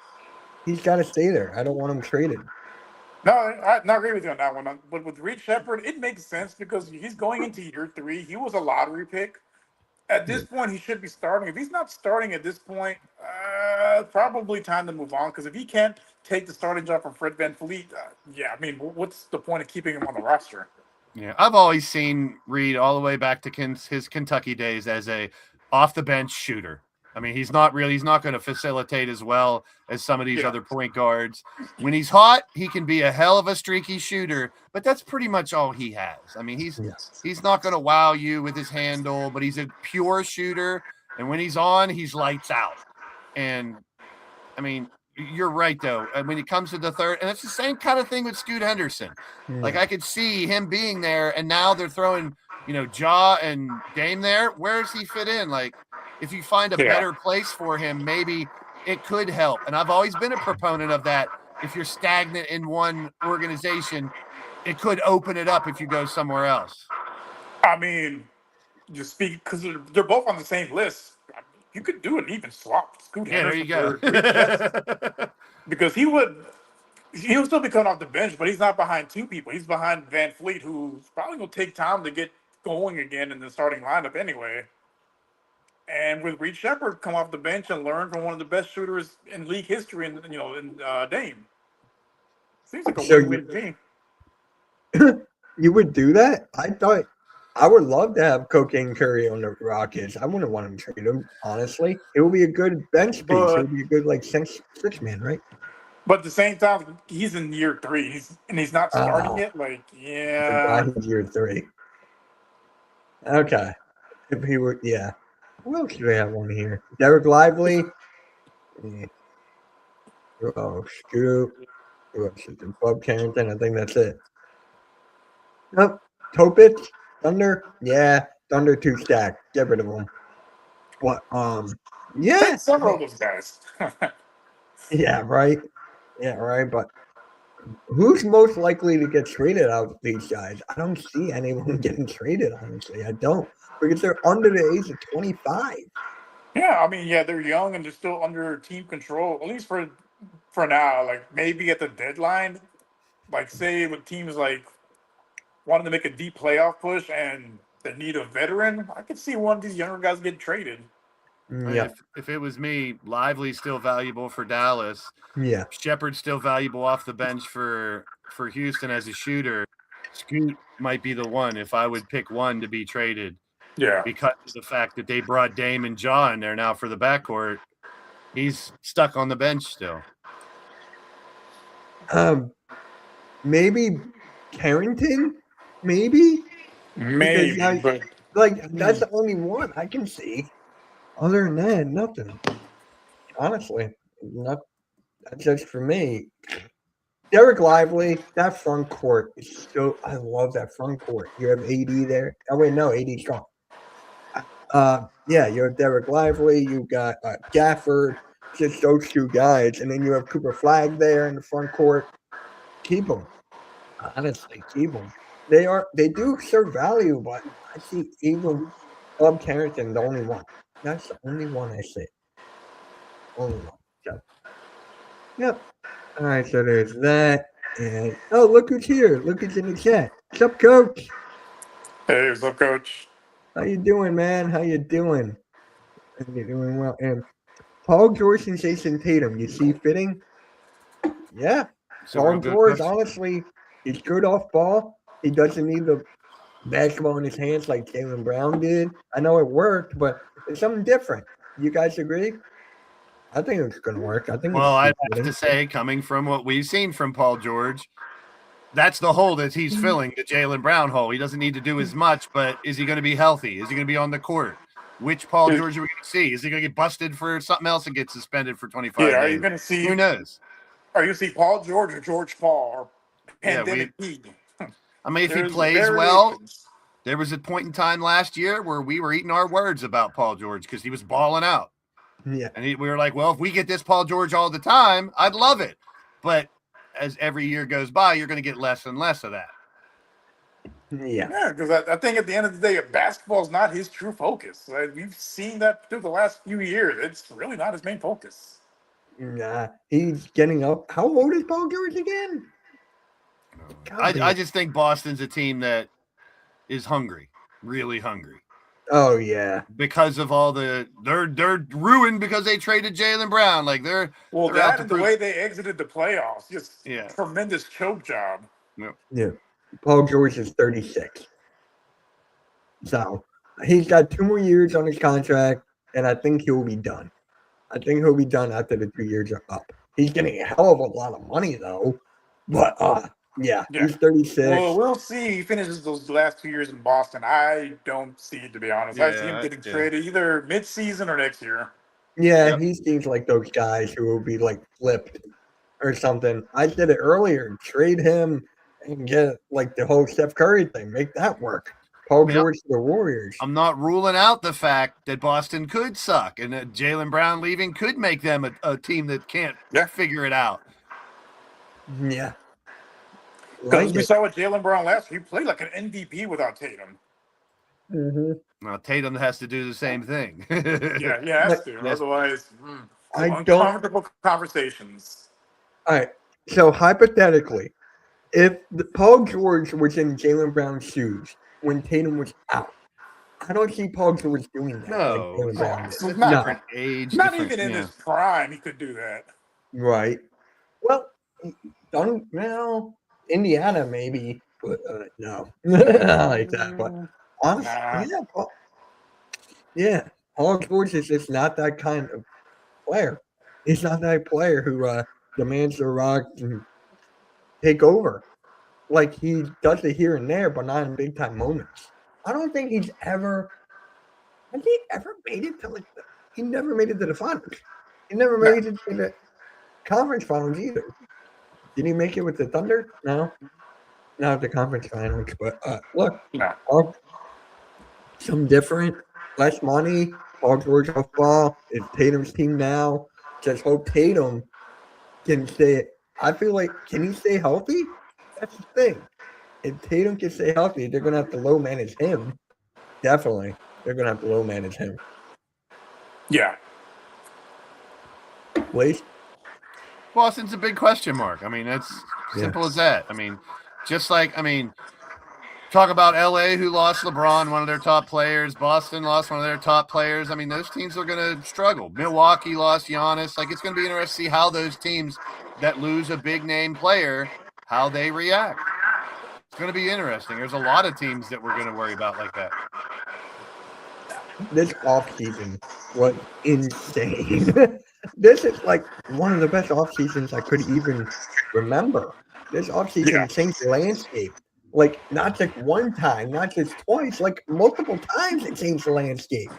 S3: He's got to stay there. I don't want him traded.
S5: No, I agree with you on that one. But with Reed Shepard, it makes sense because he's going into year 3. He was a lottery pick. At this point, he should be starting. If he's not starting at this point, probably time to move on. Because if he can't take the starting job from Fred VanVleet, what's the point of keeping him on the roster?
S4: Yeah, I've always seen Reed all the way back to his Kentucky days as a off-the-bench shooter. I mean, he's not going to facilitate as well as some of these other point guards. When he's hot, he can be a hell of a streaky shooter, but that's pretty much all he has. I mean, he's not going to wow you with his handle, but he's a pure shooter, and when he's on, he's lights out. And, I mean, you're right, though. When it comes to the third, and it's the same kind of thing with Scoot Henderson. Yeah. Like, I could see him being there, and now they're throwing, Ja and Dame there. Where does he fit in? Like, if you find a better place for him, maybe it could help. And I've always been a proponent of that. If you're stagnant in one organization, it could open it up if you go somewhere else.
S5: I mean, just speak because they're both on the same list. You could do an even swap. Scoot Henderson,
S4: there you go.
S5: Because he'll still be coming off the bench, but he's not behind 2 people. He's behind VanVleet, who's probably going to take time to get going again in the starting lineup anyway. And with Reed Shepard come off the bench and learn from one of the best shooters in league history, in Dame. Seems like a win-win team.
S3: You would do that? I thought I would love to have Cocaine Curry on the Rockets. I wouldn't want him to trade him, honestly. It would be a good bench piece. It would be a good six man, right?
S5: But at the same time, he's in year 3, he's not starting it.
S3: He's year 3. Okay, if he were, yeah. Who else do we have on here? Derek Lively. Oh, Scoop. Who else is it? Bob Carrington. I think that's it. Nope. Topich. Thunder. Yeah. Thunder 2 stack. Get rid of them. What? Yeah.
S5: Several of those guys.
S3: Yeah, right. Yeah, right. But who's most likely to get traded out of these guys? I don't see anyone getting traded, honestly. I don't. Because they're under the age of 25.
S5: Yeah, I mean, they're young and they're still under team control, at least for now. Like, maybe at the deadline, like, say with teams like wanting to make a deep playoff push and they need a veteran, I could see one of these younger guys get traded.
S3: Yeah.
S4: If it was me, Lively's still valuable for Dallas.
S3: Yeah.
S4: Shepard's still valuable off the bench for Houston as a shooter. Scoot might be the one if I would pick one to be traded.
S5: Yeah.
S4: Because of the fact that they brought Dame and Ja in there now for the backcourt. He's stuck on the bench still.
S3: Maybe Carrington, maybe because
S5: Maybe, but
S3: that's the only one I can see. Other than that, nothing. Honestly, not that's just for me. Derek Lively, that front court is so. I love that front court. You have AD there. Oh wait, no, AD's gone. Yeah, you have Derek Lively. You got Gafford. Just those two guys, and then you have Cooper Flag there in the front court. Keep them. Honestly, keep them. They do serve value, but I see even Bob Carrington the only one. That's the only one I see. Only one. So, yep. All right, so there's that. And oh, look who's here. Look who's in the chat. What's up, coach?
S5: hey, what's up, coach?
S3: How you doing, man? How you doing? You're doing well. And Paul George and Jason Tatum, you see fitting? Yeah.
S4: It's a real
S3: Paul
S4: good
S3: George,
S4: question.
S3: honestly, he's good off ball. He doesn't need the basketball in his hands like Jaylen Brown did. I know it worked, but it's something different. You guys agree? I think it's going to work. I think.
S4: Well,
S3: it's
S4: I'd have to say, coming from what we've seen from Paul George, that's the hole that he's filling, the Jaylen Brown hole. He doesn't need to do as much, but is he going to be healthy? Is he going to be on the court? Which Paul George are we going to see? Is he going to get busted for something else and get suspended for 25
S5: Yeah, are
S4: days?
S5: you going to see?
S4: Who knows?
S5: Are you going to see Paul George or George Paul or pandemic Pete?
S4: I mean, if he
S5: There's
S4: plays well,
S5: variations.
S4: there was a point in time last year where we were eating our words about Paul George because he was balling out.
S3: Yeah.
S4: And we were like, well, if we get this Paul George all the time, I'd love it. But as every year goes by, you're going to get less and less of that.
S3: Yeah.
S5: Yeah, because I think at the end of the day, basketball is not his true focus. We've seen that through the last few years. It's really not his main focus.
S3: Nah, he's getting up. How old is Paul George again?
S4: I just think Boston's a team that is hungry, really hungry.
S3: Oh yeah,
S4: because of all they're ruined because they traded Jaylen Brown. Like they're
S5: that and the way they exited the playoffs, just
S4: yeah,
S5: tremendous choke job.
S3: Yeah. Paul George is 36, so he's got 2 more years on his contract, and I think he'll be done. I think he'll be done after the 2 years are up. He's getting a hell of a lot of money though, but yeah, he's 36.
S5: Well, we'll see. He finishes those last 2 years in Boston. I don't see it, to be honest. I see him getting traded either mid-season or next year.
S3: Yeah, he seems like those guys who will be like flipped or something. I said it earlier. Trade him and get like the whole Steph Curry thing. Make that work. Paul George to the Warriors.
S4: I'm not ruling out the fact that Boston could suck and that Jaylen Brown leaving could make them a team that can't figure it out.
S3: Yeah.
S5: Because we saw with Jaylen Brown last year, he played like an MVP without Tatum.
S3: Mm-hmm.
S4: Now Tatum has to do the same thing.
S5: Yeah, he has to. Otherwise,
S3: uncomfortable
S5: conversations.
S3: All right. So hypothetically, if Paul George was in Jaylen Brown's shoes when Tatum was out, I don't see Paul George doing that.
S4: No,
S5: different age. Not even in his prime, he could do that.
S3: Right. Well, Indiana maybe, but no, not like that. But honestly, Paul George is just not that kind of player. He's not that player who demands the rock and take over. Like he does it here and there, but not in big time moments. I don't think he's ever. Has he ever made it to he never made it to the finals. He never made it to the conference finals either. Did he make it with the Thunder? No. Not the conference finals, but look. Some different, less money. Paul George off ball. It's Tatum's team now. Just hope Tatum can stay. I feel like, can he stay healthy? That's the thing. If Tatum can stay healthy, they're going to have to low manage him. Definitely. They're going to have to low manage him.
S5: Yeah.
S3: Please?
S4: Boston's a big question mark. I mean, it's simple as that. I mean, just like, talk about LA who lost LeBron, one of their top players. Boston lost one of their top players. I mean, those teams are going to struggle. Milwaukee lost Giannis. Like, it's going to be interesting to see how those teams that lose a big name player, how they react. It's going to be interesting. There's a lot of teams that we're going to worry about like that.
S3: This offseason was insane. This is like one of the best off seasons I could even remember. This off season
S5: Yeah.
S3: changed the landscape. Like not just one time, not just twice, like multiple times it changed the landscape.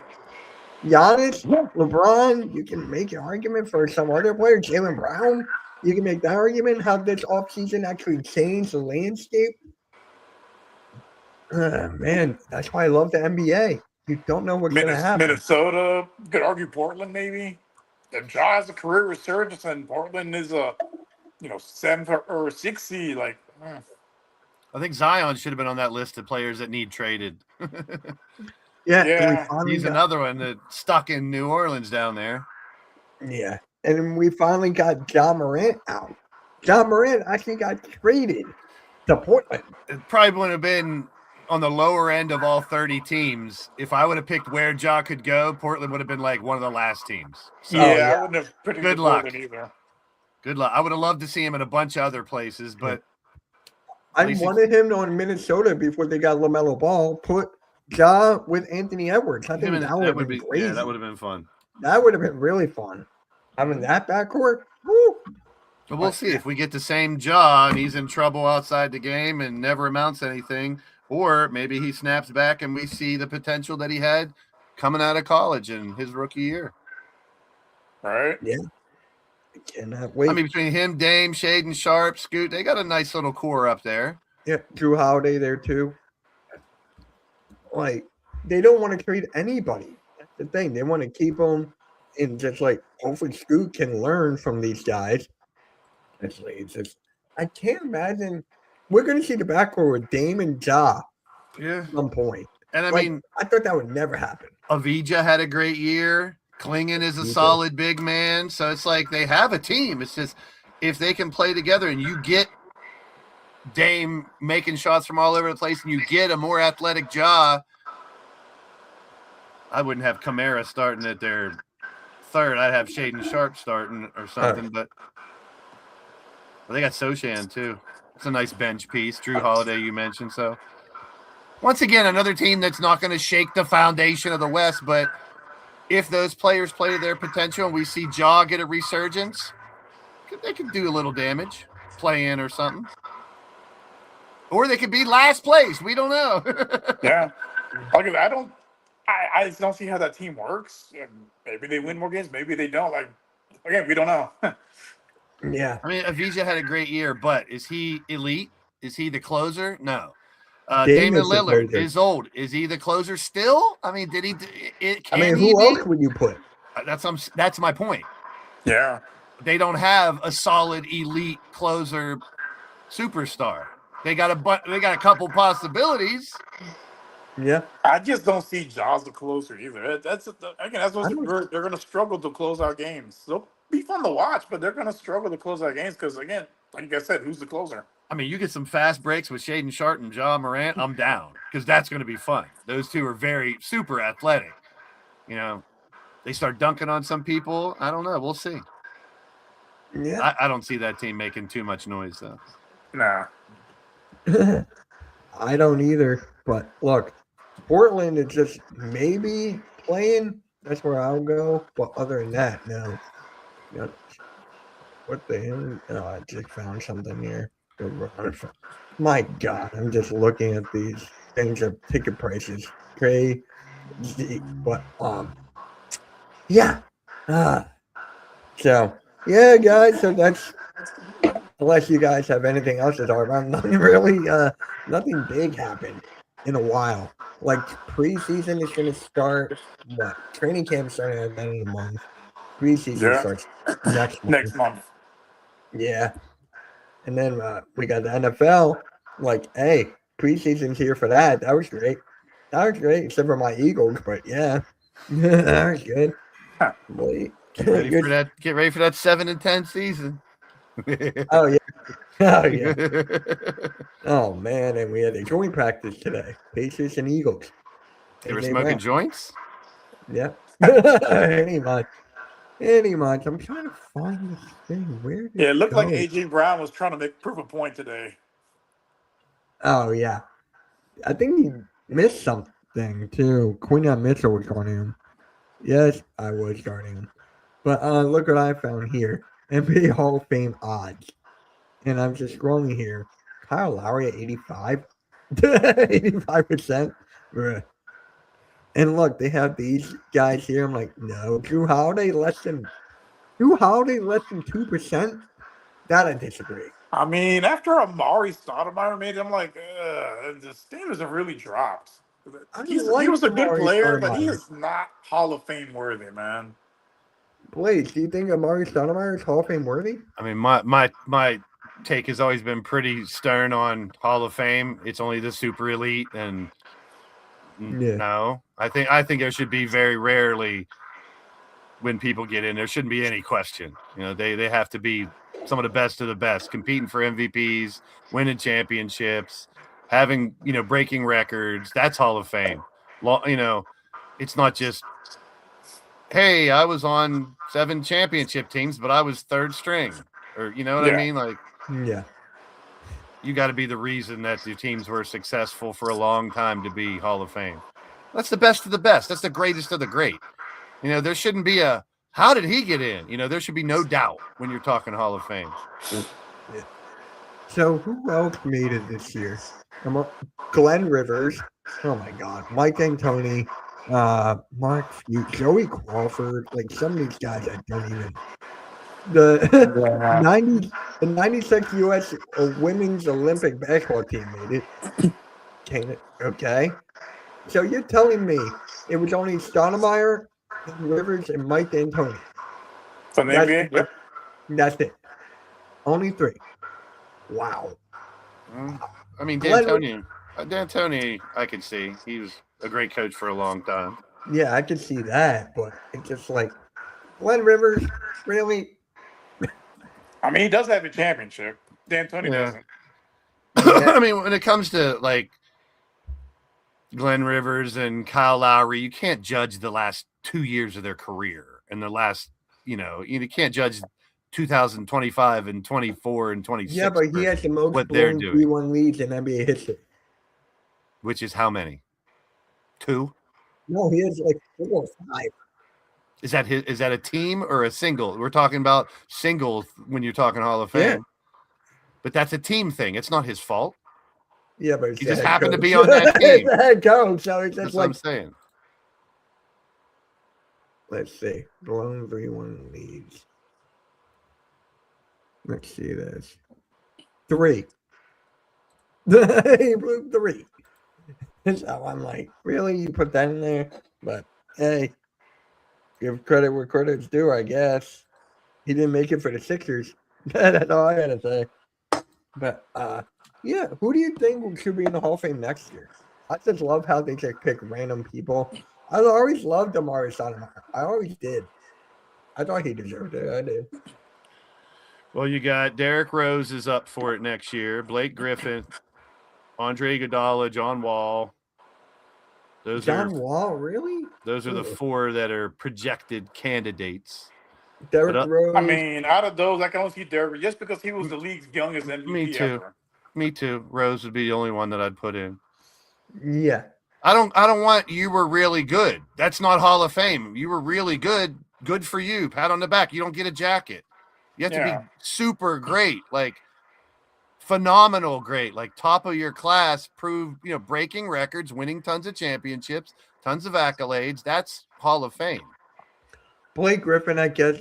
S3: Giannis, LeBron, you can make an argument for some other player, Jalen Brown. You can make that argument how this offseason actually changed the landscape. Man, that's why I love the NBA. You don't know what's going to happen.
S5: Minnesota, could argue Portland maybe. If Ja has a career resurgence and Portland is a, 7th or 6th seed, like,
S4: I think Zion should have been on that list of players that need traded.
S3: Yeah,
S5: Yeah.
S4: He's another one that's stuck in New Orleans down there.
S3: Yeah, and we finally got John Morant out. John Morant actually got traded to Portland.
S4: It probably would have been on the lower end of all 30 teams. If I would have picked where Ja could go, Portland would have been like one of the last teams. So
S5: yeah, I wouldn't have predicted
S4: Good luck.
S5: Portland either.
S4: good luck. I would have loved to see him in a bunch of other places, but
S3: I
S4: least
S3: wanted him on Minnesota before they got LaMelo Ball. Put Ja with Anthony Edwards. I think that would have been crazy.
S4: yeah, that would have been fun.
S3: That would have been really fun. Having that backcourt, woo.
S4: But we'll see if we get the same Ja and he's in trouble outside the game and never amounts to anything, or maybe he snaps back and we see the potential that he had coming out of college in his rookie year.
S5: Right?
S3: Yeah. I cannot wait.
S4: I mean, between him, Dame, Shaden Sharp, Scoot, they got a nice little core up there.
S3: Yeah, Drew Holiday there too. Like, they don't want to trade anybody. That's the thing. They want to keep them and just like hopefully Scoot can learn from these guys. Actually, it's just I can't imagine we're gonna see the backcourt with Dame and Ja
S4: Yeah.
S3: at some point.
S4: And I
S3: Like,
S4: mean,
S3: I thought that would never happen.
S4: Avija had a great year. Klingon is a
S3: Avija.
S4: solid big man. So it's like they have a team. It's just if they can play together and you get Dame making shots from all over the place and you get a more athletic Ja, I wouldn't have Kamara starting at their third. I'd have Shaden Sharp starting or something. But they got Sochan too. It's a nice bench piece. Drew Holiday, you mentioned. So once again, another team that's not going to shake the foundation of the West, but if those players play to their potential and we see Ja get a resurgence, they could do a little damage, play in or something. Or they could be last place. We don't know.
S5: Yeah. Like, I just don't see how that team works. Maybe they win more games. Maybe they don't. Like, again, we don't know.
S3: Yeah.
S4: I mean, Avija had a great year, but is he elite? Is he the closer? No.
S3: Dame
S4: Damian
S3: is the
S4: Lillard
S3: closer.
S4: is old. Is he the closer still? I mean, did he?
S3: Who else would you put?
S4: That's my point.
S5: Yeah.
S4: They don't have a solid elite closer superstar. They got a couple possibilities.
S3: Yeah.
S5: I just don't see Jaws the closer either. That's what they're going to struggle to close out games. They'll be fun to watch, but they're going to struggle to close out games because, again, like I said, who's the closer?
S4: I mean, you get some fast breaks with Shaden Sharp and Ja Morant, I'm down because that's going to be fun. Those two are very super athletic. You know, they start dunking on some people. I don't know. We'll see.
S3: Yeah.
S4: I don't see that team making too much noise, though.
S5: Nah.
S3: I don't either. But look, Portland is just maybe playing. That's where I'll go. But other than that, no. What the hell? Oh, I just found something here. My God, I'm just looking at these things of ticket prices. Crazy. But yeah. So yeah, guys. So that's unless you guys have anything else to talk about. Nothing really. Nothing big happened in a while. Like preseason is going to start. What training camp starting at the end of the month. Preseason starts next month. Yeah. And then we got the NFL. Like, hey, preseason's here for that. That was great. Except for my Eagles, but yeah. That was good. Wait.
S4: Get ready for that 7-10 season.
S3: Oh yeah. Oh yeah. Oh man, and we had a joint practice today. Pacers and Eagles.
S4: They were smoking joints?
S3: Yeah. Any much. I'm trying to find this thing. Where did
S5: It looked
S3: go?
S5: like AJ Brown was trying to prove a point today.
S3: Oh yeah. I think he missed something too. Quinton Mitchell was guarding him. Yes, I was guarding him. But look what I found here. NBA Hall of Fame odds. And I'm just scrolling here. Kyle Lowry at 85. 85%. Bruh. And look, they have these guys here. I'm like, no. Drew Holiday less than 2%? That I disagree.
S5: I mean, after Amari Stoudemire made it, I'm like, the standards have really dropped. He was a good
S3: Amari
S5: player, but he
S3: Stoudemire.
S5: is not Hall of Fame worthy, man.
S3: Blaze, do you think Amari Stoudemire is Hall of Fame worthy?
S4: I mean, my take has always been pretty stern on Hall of Fame. It's only the super elite, and
S3: Yeah.
S4: no, I think there should be very rarely when people get in. There shouldn't be any question. You know, they have to be some of the best, competing for MVPs, winning championships, having breaking records. That's Hall of Fame. It's not just, hey, I was on 7 championship teams, but I was third string, or you know what I mean? Like,
S3: Yeah.
S4: you got to be the reason that the teams were successful for a long time to be Hall of Fame. That's the best of the best. That's the greatest of the great. There shouldn't be a, how did he get in? There should be no doubt when you're talking Hall of Fame.
S3: Yeah. So who else made it this year? Glenn Rivers. Oh my God. Mike D'Antoni. Mark Few, Joey Crawford. Like some of these guys I don't even. The 96 U.S. Women's Olympic basketball team made it. Okay. So you're telling me it was only Stoudemire, Rivers, and Mike D'Antoni.
S5: From the NBA? Yep.
S3: That's it. Only 3. Wow.
S4: I mean, D'Antoni, I can see. He was a great coach for a long time.
S3: Yeah, I can see that, but it's just like Glenn Rivers, really?
S5: I mean, he does have a championship. D'Antoni doesn't.
S4: I mean, when it comes to like Glenn Rivers and Kyle Lowry, you can't judge the last 2 years of their career and the last, you can't judge 2025 and 24 and 26.
S3: Yeah, but he has the most
S4: what they're
S3: blown
S4: doing.
S3: D1 leads in NBA history.
S4: Which is how many? 2?
S3: No, he has like 4 or 5.
S4: Is that a team or a single? We're talking about singles when you're talking Hall of Fame.
S3: Yeah.
S4: But that's a team thing. It's not his fault.
S3: Yeah, but
S4: he just happened to be on that team.
S3: It's the head coach, so it's
S4: That's
S3: just
S4: what I'm
S3: like.
S4: saying.
S3: Let's see. Blown 3-1 leads. Let's see this. 3. He blew 3. So I'm like, really? You put that in there? But hey, give credit where credit's due, I guess. He didn't make it for the Sixers. That's all I gotta say. But yeah, who do you think should be in the Hall of Fame next year? I just love how they just pick random people. I always loved Amari Stoudemire. I always did. I thought he deserved it. I did.
S4: Well, you got Derrick Rose is up for it next year. Blake Griffin, Andre Iguodala, John Wall.
S3: John Wall, really?
S4: Those are the 4 that are projected candidates.
S3: Derrick Rose.
S5: I mean, out of those, I can only see Derrick just because he was the league's youngest MVP.
S4: Me too.
S5: Ever.
S4: Me too. Rose would be the only one that I'd put in.
S3: Yeah.
S4: I don't want you were really good. That's not Hall of Fame. You were really good. Good for you. Pat on the back. You don't get a jacket. You have to be super great, like phenomenal great, like top of your class, breaking records, winning tons of championships, tons of accolades. That's Hall of Fame.
S3: Blake Griffin, I guess,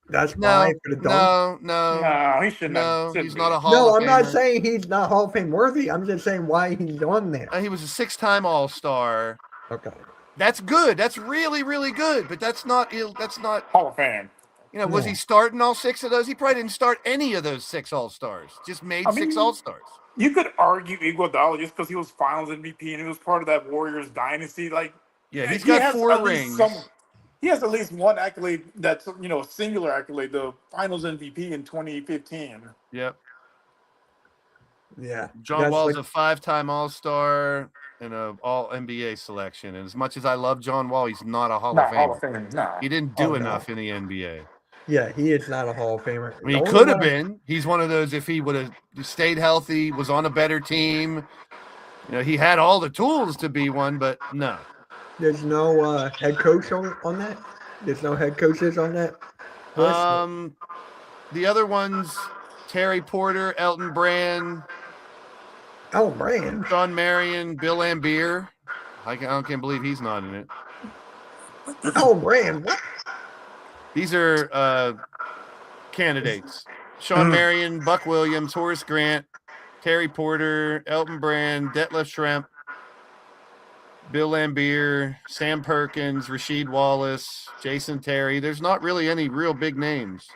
S3: that's fine for the dunk.
S5: No, he shouldn't.
S4: No, he's not a Hall
S3: No,
S4: of
S3: I'm not
S4: Famer.
S3: saying he's not Hall of Fame worthy. I'm just saying why he's on there.
S4: He was a 6-time All-Star.
S3: Okay.
S4: That's good. That's really, really good. But that's not
S5: Hall of Fame.
S4: Was he starting all 6 of those? He probably didn't start any of those 6 All-Stars. Just made 6 All-Stars.
S5: You could argue Iguodala just because he was Finals MVP and he was part of that Warriors dynasty. Like,
S4: yeah, he's got 4 rings.
S5: He has at least one accolade that's a singular accolade, the Finals MVP in 2015.
S4: Yep.
S3: Yeah.
S4: John Wall's a 5-time All-Star and a All-NBA selection. And as much as I love John Wall, he's not a Hall of Famer.
S5: No.
S4: He didn't do enough in the NBA.
S3: Yeah, he is not a Hall of Famer.
S4: I mean, he could have been. He's one of those, if he would have stayed healthy, was on a better team. He had all the tools to be one, but no.
S3: There's no head coach on that? There's no head coaches on that?
S4: The other ones, Terry Porter, Elton Brand,
S3: Oh, Brand.
S4: Sean Marion, Bill Lambier. I can't believe he's not in it.
S3: Oh, Brand. What?
S4: These are candidates. Sean Marion, Buck Williams, Horace Grant, Terry Porter, Elton Brand, Detlef Schrempf, Bill Lambier, Sam Perkins, Rasheed Wallace, Jason Terry. There's not really any real big names.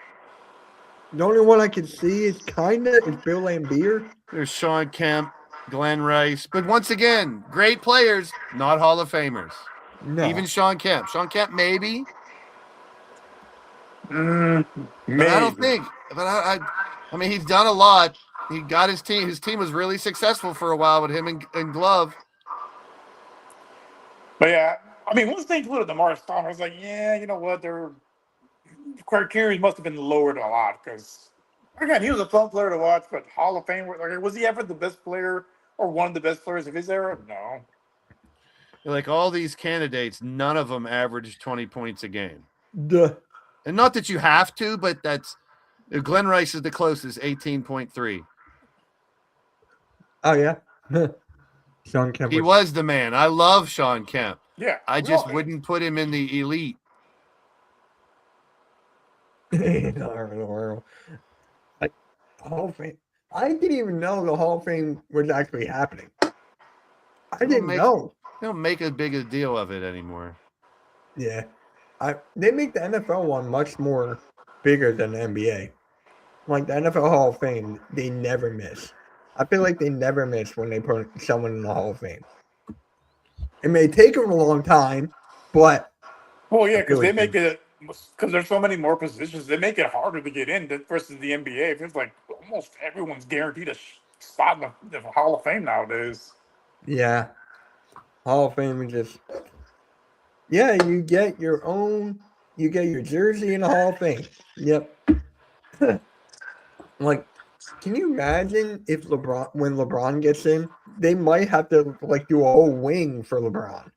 S3: The only one I can see is Bill Lambier.
S4: There's Sean Kemp, Glenn Rice. But once again, great players, not Hall of Famers.
S3: No.
S4: Even Sean Kemp. Sean Kemp, maybe.
S5: Maybe.
S4: But I don't think. But I mean, he's done a lot. He got his team. His team was really successful for a while with him and Glove.
S5: But yeah, I mean, once they included the Morris Thomas, I was like, yeah, you know what? Their criteria must have been lowered a lot because, again, he was a fun player to watch, but Hall of Fame, like, was he ever the best player or one of the best players of his era? No.
S4: Like all these candidates, none of them averaged 20 points a game.
S3: Duh.
S4: And not that you have to, but that's Glenn Rice is the closest, 18.3.
S3: Oh, yeah. Sean Kemp.
S4: He was the man. I love Sean Kemp.
S5: Yeah.
S4: I just wouldn't put him in the elite.
S3: Like, Hall of Fame. I didn't even know the Hall of Fame was actually happening. I didn't know.
S4: They don't make as big a deal of it anymore.
S3: Yeah. They make the NFL one much more bigger than the NBA. Like the NFL Hall of Fame, they never miss. I feel like they never miss when they put someone in the Hall of Fame. It may take them a long time, but
S5: Well, yeah, because they make it because there's so many more positions. They make it harder to get in versus the NBA. It feels like almost everyone's guaranteed a spot in the Hall of Fame nowadays.
S3: yeah, Hall of Fame is just you get your own. You get your jersey in the Hall of Fame. Yep. Like, can you imagine if when LeBron gets in, they might have to like do a whole wing for LeBron.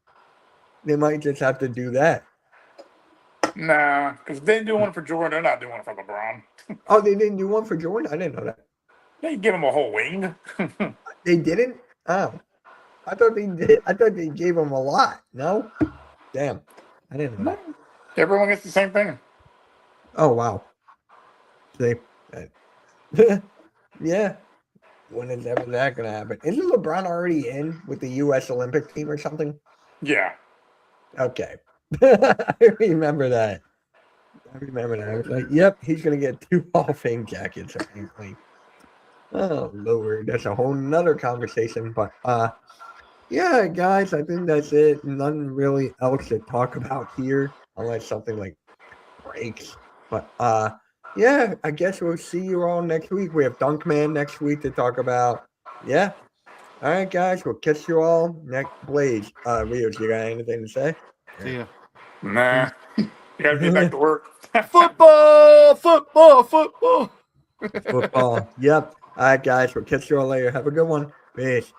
S3: They might just have to do that.
S5: Nah, because they didn't do one for Jordan. They're not doing one for LeBron.
S3: Oh, they didn't do one for Jordan? I didn't know that.
S5: They give him a whole wing.
S3: They didn't? Oh. I thought they did. I thought they gave him a lot. No? Damn. I didn't know that.
S5: Everyone gets the same thing.
S3: Oh, wow. See? Yeah. When is ever that going to happen? Isn't LeBron already in with the U.S. Olympic team or something?
S5: Yeah.
S3: Okay. I remember that. I was like, yep, he's going to get 2 Hall of Fame jackets, apparently. Oh, Lord. That's a whole nother conversation. But, yeah, guys, I think that's it. Nothing really else to talk about here, unless something like breaks. But, yeah, I guess we'll see you all next week. We have Dunkman next week to talk about. Yeah. All right, guys, we'll catch you all next Blaze. Rios, you got anything to say?
S4: See ya.
S5: Nah. You got to get back to work.
S4: Football.
S3: Football. Yep. All right, guys, we'll catch you all later. Have a good one. Peace.